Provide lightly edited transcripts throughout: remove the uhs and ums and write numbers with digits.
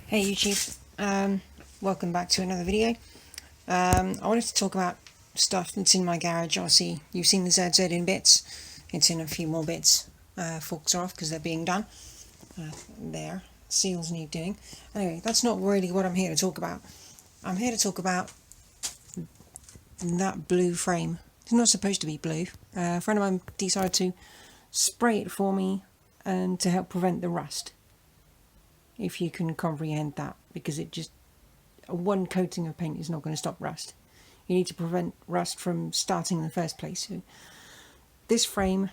Hey YouTube, welcome back to another video. I wanted to talk about stuff that's in my garage. Obviously, you've seen the ZZ in bits. It's in a few more bits. Forks are off because they're being done. There, seals need doing. Anyway, that's not really what I'm here to talk about. I'm here to talk about that blue frame. It's not supposed to be blue. A friend of mine decided to spray it for me and to help prevent the rust. If you can comprehend that, because it just, one coating of paint is not going to stop rust. You need to prevent rust from starting in the first place. So this frame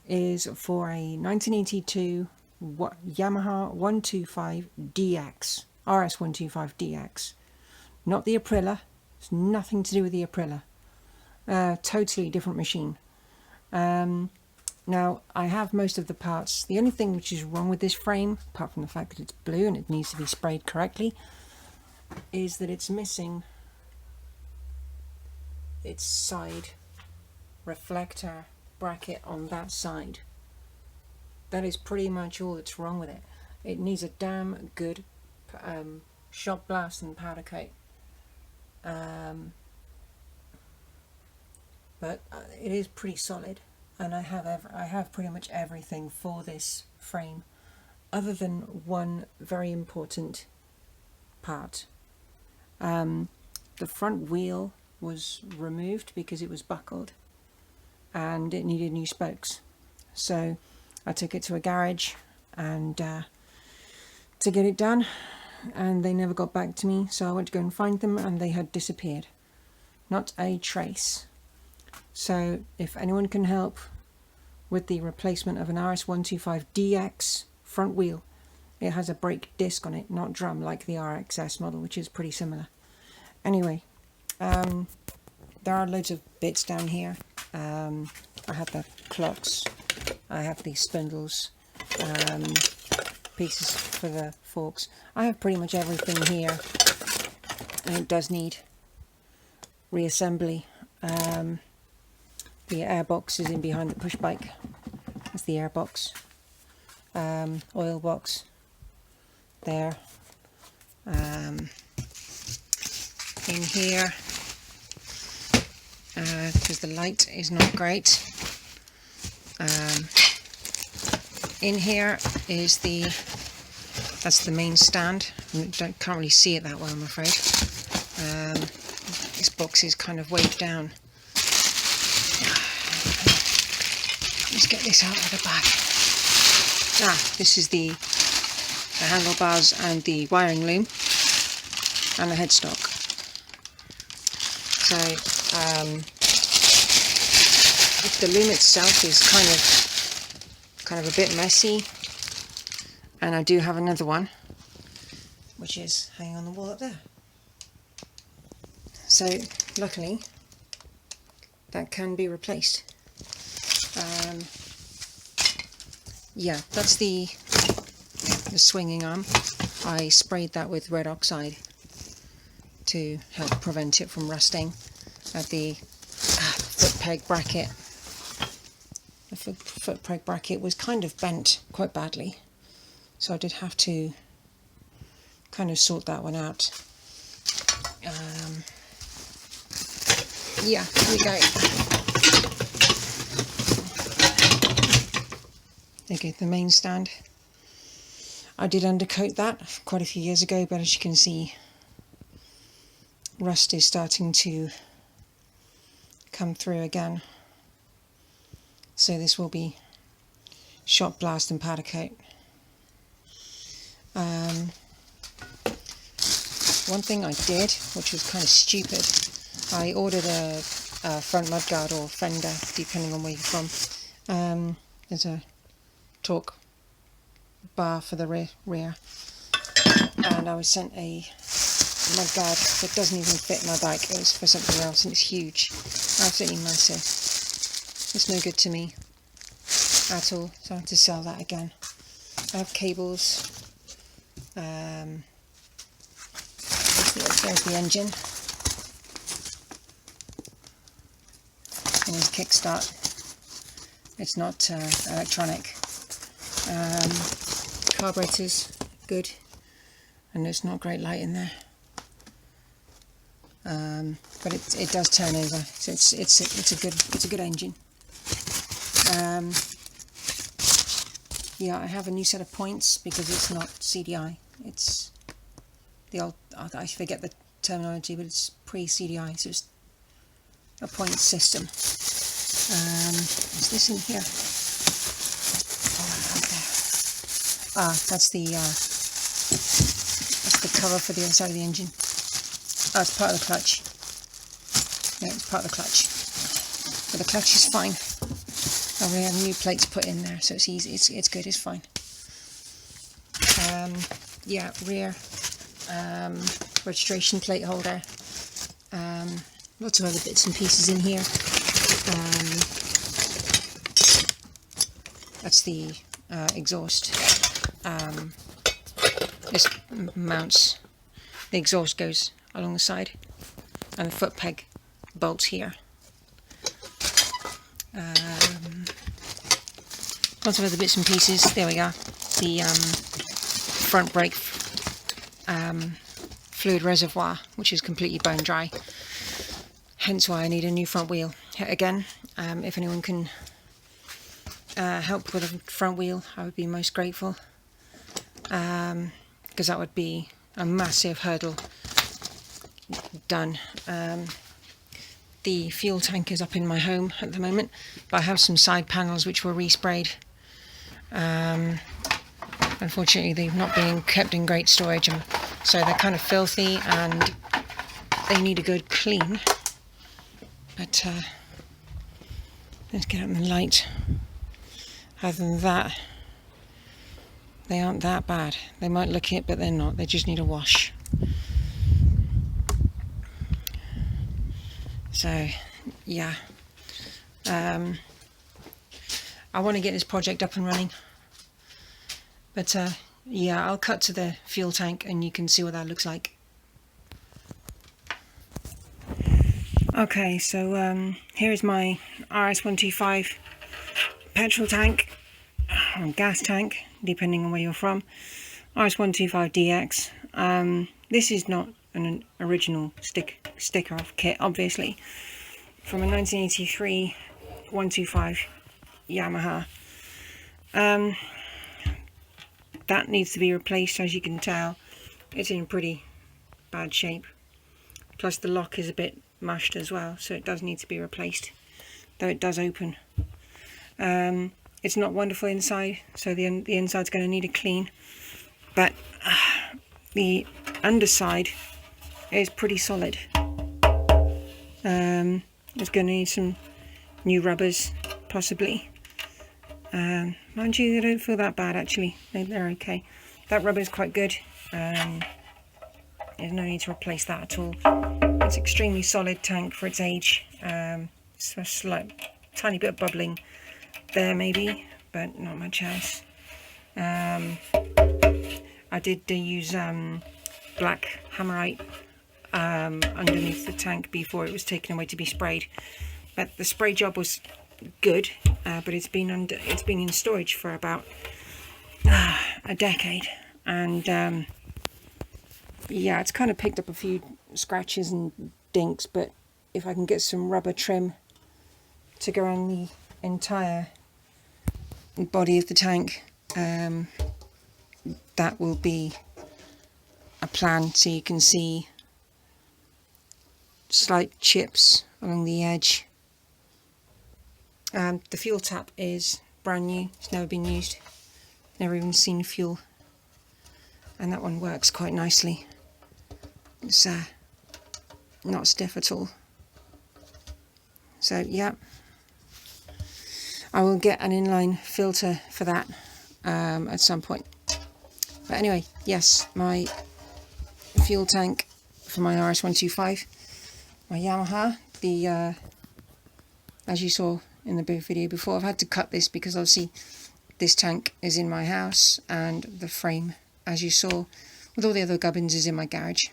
is for a 1982 Yamaha 125 DX, rs125 DX. Not the Aprilia, it's nothing to do with the Aprilia. Totally different machine. Now, I have most of the parts. The only thing which is wrong with this frame, apart from the fact that it's blue and it needs to be sprayed correctly, is that it's missing its side reflector bracket on that side. That is pretty much all that's wrong with it. It needs a damn good shot blast and powder coat. But it is pretty solid. And I have pretty much everything for this frame, other than one very important part. The front wheel was removed because it was buckled and it needed new spokes. So I took it to a garage and to get it done, and they never got back to me. So I went to go and find them, and they had disappeared. Not a trace. So if anyone can help with the replacement of an rs125 DX front wheel, it has a brake disc on it, not drum like the RXS model, which is pretty similar. Anyway, there are loads of bits down here. I have the clocks, I have these spindles, pieces for the forks. I have pretty much everything here, and it does need reassembly. The airbox is in behind the push bike. That's the airbox. Oil box there. In here, because the light is not great. In here is that's the main stand. Can't really see it that well, I'm afraid. This box is kind of weighed down. Let's get this out of the bag. This is the handlebars and the wiring loom and the headstock. So the loom itself is kind of a bit messy, and I do have another one which is hanging on the wall up there. So luckily that can be replaced. Yeah, that's the swinging arm. I sprayed that with red oxide to help prevent it from rusting. At the foot peg bracket. The foot peg bracket was kind of bent quite badly, so I did have to kind of sort that one out. Yeah, here we go. Okay, the main stand. I did undercoat that quite a few years ago, but as you can see, rust is starting to come through again. So this will be shot blast and powder coat. One thing I did, which was kind of stupid, I ordered a front mudguard or fender, depending on where you're from. There's a torque bar for the rear, and I was sent a mudguard that doesn't even fit my bike. It was for something else, and it's huge, absolutely massive. It's no good to me at all, so I have to sell that again. I have cables. There's the engine, and there's kickstart. It's not electronic. Carburetors, good. and there's not great light in there. But it does turn over, so it's a good engine. Yeah, I have a new set of points because it's not CDI. It's the old, I forget the terminology, but it's pre-CDI, so it's a point system. Is this in here? Oh, right there. Ah, that's the cover for the inside of the engine. Oh, it's part of the clutch. Yeah, it's part of the clutch. But the clutch is fine. I already have new plates put in there, so it's easy. It's good. It's fine. Yeah, rear registration plate holder. Lots of other bits and pieces in here. That's the exhaust. This mounts. The exhaust goes along the side, and the foot peg bolts here. Lots of other bits and pieces. There we go. The front brake fluid reservoir, which is completely bone dry. Hence why I need a new front wheel. Again, if anyone can help with a front wheel, I would be most grateful. Because that would be a massive hurdle done. The fuel tank is up in my home at the moment, but I have some side panels which were resprayed. Unfortunately, they've not been kept in great storage, and so they're kind of filthy and they need a good clean. But let's get up in the light. Other than that, they aren't that bad. They might look it, but they're not. They just need a wash. So, yeah. I want to get this project up and running. But, yeah, I'll cut to the fuel tank and you can see what that looks like. Okay, so here is my rs125 petrol tank, or gas tank, depending on where you're from. rs125DX. This is not an original sticker off kit, obviously, from a 1983 125 Yamaha. That needs to be replaced. As you can tell, it's in pretty bad shape, plus the lock is a bit mashed as well, so it does need to be replaced, though it does open. It's not wonderful inside, so the inside's going to need a clean, but the underside is pretty solid. It's going to need some new rubbers, possibly. Mind you, they don't feel that bad actually. They're okay. That rubber is quite good. There's no need to replace that at all. It's extremely solid tank for its age. It's a slight, tiny bit of bubbling there maybe, but not much else. I did use black hammerite underneath the tank before it was taken away to be sprayed, but the spray job was good, but it's been in storage for about a decade, and yeah, it's kind of picked up a few scratches and dinks, but if I can get some rubber trim to go around the entire body of the tank, that will be a plan, so you can see slight chips along the edge. The fuel tap is brand new, it's never been used, never even seen fuel, and that one works quite nicely. It's not stiff at all. So yeah, I will get an inline filter for that at some point. But anyway, yes, my fuel tank for my rs125, my Yamaha, the as you saw in the video before, I've had to cut this because obviously this tank is in my house and the frame, as you saw with all the other gubbins, is in my garage.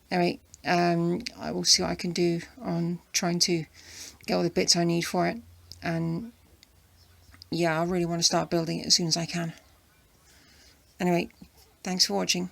Anyway, I will see what I can do on trying to get all the bits I need for it, and yeah, I really want to start building it as soon as I can. Anyway, thanks for watching.